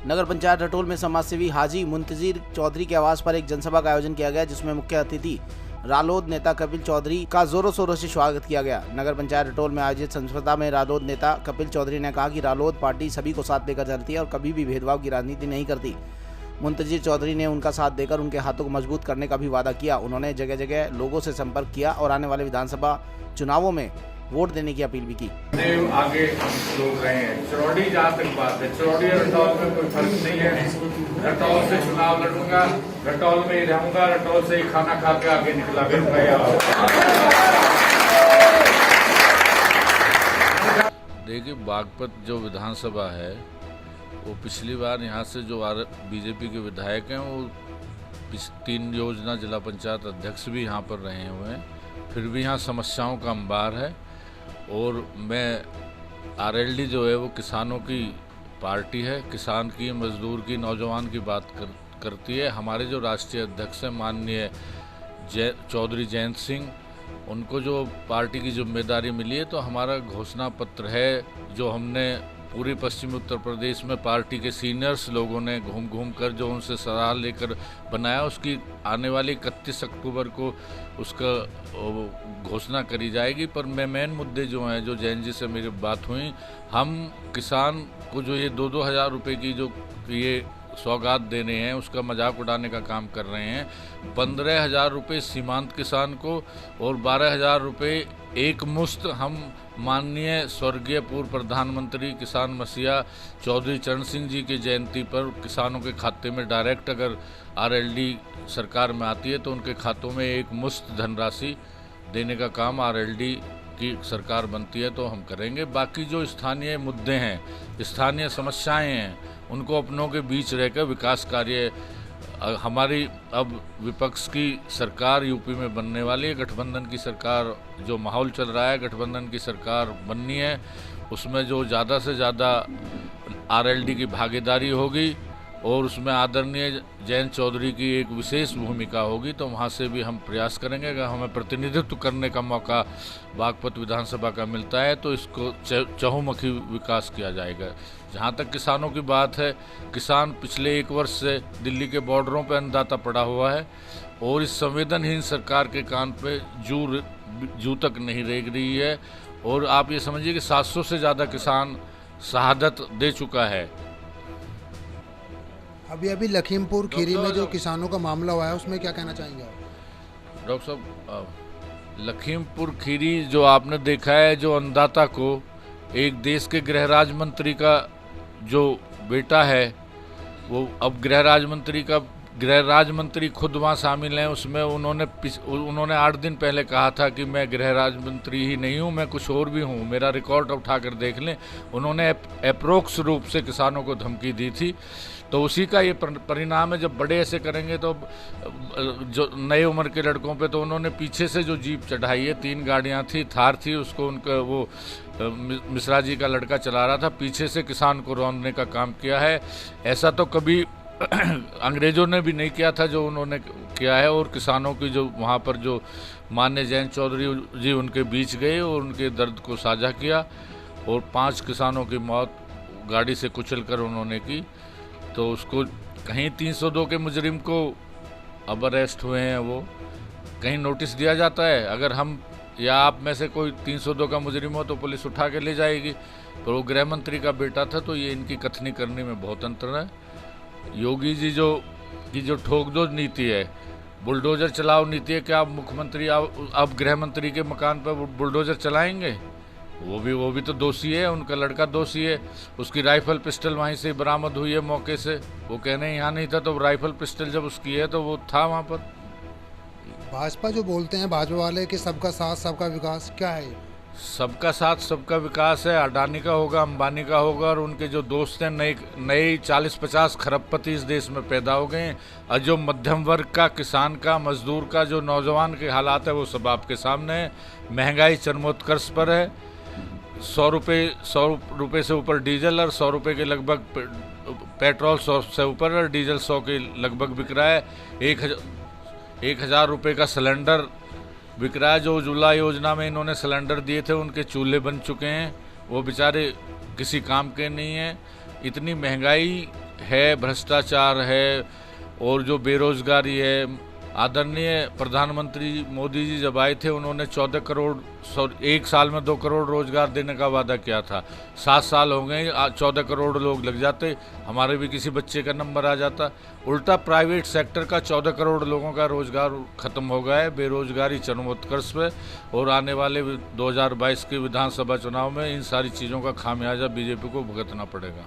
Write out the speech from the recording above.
नगर पंचायत रटोल में समाजसेवी हाजी मुंतजिर चौधरी के आवास पर एक जनसभा का आयोजन किया गया, जिसमें मुख्य अतिथि रालोद नेता कपिल चौधरी का जोरों शोरों से स्वागत किया गया। नगर पंचायत रटोल में आयोजित संस्पर्धा में रालोद नेता कपिल चौधरी ने कहा कि रालोद पार्टी सभी को साथ लेकर चलती है और कभी भी भेदभाव की राजनीति नहीं करती। मुंतजिर चौधरी ने उनका साथ देकर उनके हाथों को मजबूत करने का भी वादा किया। उन्होंने जगह जगह लोगों से संपर्क किया और आने वाले विधानसभा चुनावों में वोट देने की अपील भी की। आगे लोग रहे हैं चरौड़ी, जहाँ तक बात है चरौड़ी और रटौल में कोई फर्क नहीं है। रटौल से चुनाव लड़ूंगा, रटौल में ही रहूंगा, रटौल से ही खाना खा के आगे निकला देखिए, बागपत जो विधानसभा है वो पिछली बार यहाँ से जो बीजेपी के विधायक हैं वो 3 योजना जिला पंचायत अध्यक्ष भी यहाँ पर रहे हुए हैं, फिर भी यहाँ समस्याओं का अंबार है। और मैं आरएलडी जो है वो किसानों की पार्टी है, किसान की, मजदूर की, नौजवान की बात करती है। हमारे जो राष्ट्रीय अध्यक्ष हैं माननीय चौधरी जयंत सिंह, उनको जो पार्टी की जिम्मेदारी मिली है तो हमारा घोषणा पत्र है जो हमने पूरे पश्चिमी उत्तर प्रदेश में पार्टी के सीनियर्स लोगों ने घूम घूम कर जो उनसे सलाह लेकर बनाया, उसकी आने वाली 31 अक्टूबर को उसका घोषणा करी जाएगी। पर मेन मुद्दे जो हैं, जो जैन जी से मेरी बात हुई, हम किसान को जो ये 2-2 हज़ार रुपये की जो ये सौगात देने हैं उसका मजाक उड़ाने का काम कर रहे हैं। 15,000 रुपये सीमांत किसान को और 12,000 रुपये एक मुश्त हम माननीय स्वर्गीय पूर्व प्रधानमंत्री किसान मसीहा चौधरी चरण सिंह जी की जयंती पर किसानों के खाते में डायरेक्ट अगर आरएलडी सरकार में आती है तो उनके खातों में एक मुश्त धनराशि देने का काम आरएलडी की सरकार बनती है तो हम करेंगे। बाकी जो स्थानीय मुद्दे हैं, स्थानीय समस्याएं हैं, उनको अपनों के बीच रहकर विकास कार्य, हमारी अब विपक्ष की सरकार यूपी में बनने वाली है, गठबंधन की सरकार जो माहौल चल रहा है, गठबंधन की सरकार बननी है, उसमें जो ज़्यादा से ज़्यादा आरएलडी की भागीदारी होगी और उसमें आदरणीय जयंत चौधरी की एक विशेष भूमिका होगी, तो वहाँ से भी हम प्रयास करेंगे। अगर हमें प्रतिनिधित्व करने का मौका बागपत विधानसभा का मिलता है तो इसको चहुमुखी विकास किया जाएगा। जहाँ तक किसानों की बात है, किसान पिछले 1 वर्ष से दिल्ली के बॉर्डरों पर अन्नदाता पड़ा हुआ है और इस संवेदनहीन सरकार के कान पे जू तक नहीं रेंग रही है। और आप ये समझिए कि 700 से ज़्यादा किसान शहादत दे चुका है। अभी लखीमपुर खीरी में जो किसानों का मामला हुआ है उसमें क्या कहना चाहेंगे आप? डॉक्टर साहब, लखीमपुर खीरी जो आपने देखा है, जो अन्नदाता को एक देश के गृह राज्य मंत्री का जो बेटा है, वो अब गृह राज्य मंत्री खुद वहाँ शामिल हैं उसमें। उन्होंने 8 दिन पहले कहा था कि मैं गृह राज्य मंत्री ही नहीं हूँ, मैं कुछ और भी हूँ, मेरा रिकॉर्ड उठाकर देख लें। उन्होंने अप्रोक्स रूप से किसानों को धमकी दी थी। तो उसी का ये परिणाम है। जब बड़े ऐसे करेंगे तो जो नए उम्र के लड़कों पे, तो उन्होंने पीछे से जो जीप चढ़ाई है, 3 गाड़ियाँ थी, थार थी, उसको उनका वो मिश्रा जी का लड़का चला रहा था, पीछे से किसान को रौंदने का काम किया है। ऐसा तो कभी अंग्रेजों ने भी नहीं किया था जो उन्होंने किया है। और किसानों की जो वहाँ पर जो माननीय जयंत चौधरी जी उनके बीच गए और उनके दर्द को साझा किया और 5 किसानों की मौत गाड़ी से कुचलकर उन्होंने की। तो उसको कहीं 302 के मुजरिम को अब अरेस्ट हुए हैं, वो कहीं नोटिस दिया जाता है। अगर हम या आप में से कोई 302 का मुजरिम हो तो पुलिस उठा के ले जाएगी। तो वो गृह मंत्री का बेटा था। तो ये इनकी कथनी करने में बहुत अंतर है। योगी जी जो ठोक दो नीति है, बुलडोजर चलाओ नीति है, क्या मुख्यमंत्री अब गृह मंत्री के मकान पर बुलडोजर चलाएंगे? वो भी तो दोषी है, उनका लड़का दोषी है। उसकी राइफल पिस्टल वहीं से बरामद हुई है मौके से। वो कहने यहाँ नहीं था, तो राइफल पिस्टल जब उसकी है तो वो था वहाँ पर। भाजपा जो बोलते हैं भाजपा वाले कि सबका साथ सबका विकास, क्या है? सबका साथ सबका विकास है। अडानी का होगा, अंबानी का होगा, और उनके जो दोस्त हैं नए 40-50 खरबपति इस देश में पैदा हो गए हैं। और जो मध्यम वर्ग का, किसान का, मजदूर का, जो नौजवान के हालात है वो सब आपके सामने है। महंगाई चरमोत्कर्ष पर है। 100 रुपये से ऊपर डीजल और 100 रुपये के लगभग पेट्रोल, 100 से ऊपर और डीजल 100 के लगभग बिक रहा है। 1,000 रुपये का सिलेंडर बिक रहा है। जो उज्ज्वला योजना में इन्होंने सिलेंडर दिए थे उनके चूल्हे बन चुके हैं, वो बेचारे किसी काम के नहीं हैं। इतनी महंगाई है, भ्रष्टाचार है और जो बेरोजगारी है। आदरणीय प्रधानमंत्री मोदी जी जब आए थे उन्होंने 14 करोड़ 1 साल में 2 करोड़ रोजगार देने का वादा किया था। 7 साल हो गए, 14 करोड़ लोग लग जाते, हमारे भी किसी बच्चे का नंबर आ जाता। उल्टा प्राइवेट सेक्टर का 14 करोड़ लोगों का रोजगार खत्म हो गया है, बेरोजगारी चरमोत्कर्ष पे। और आने वाले 2022 के विधानसभा चुनाव में इन सारी चीज़ों का खामियाजा बीजेपी को भुगतना पड़ेगा।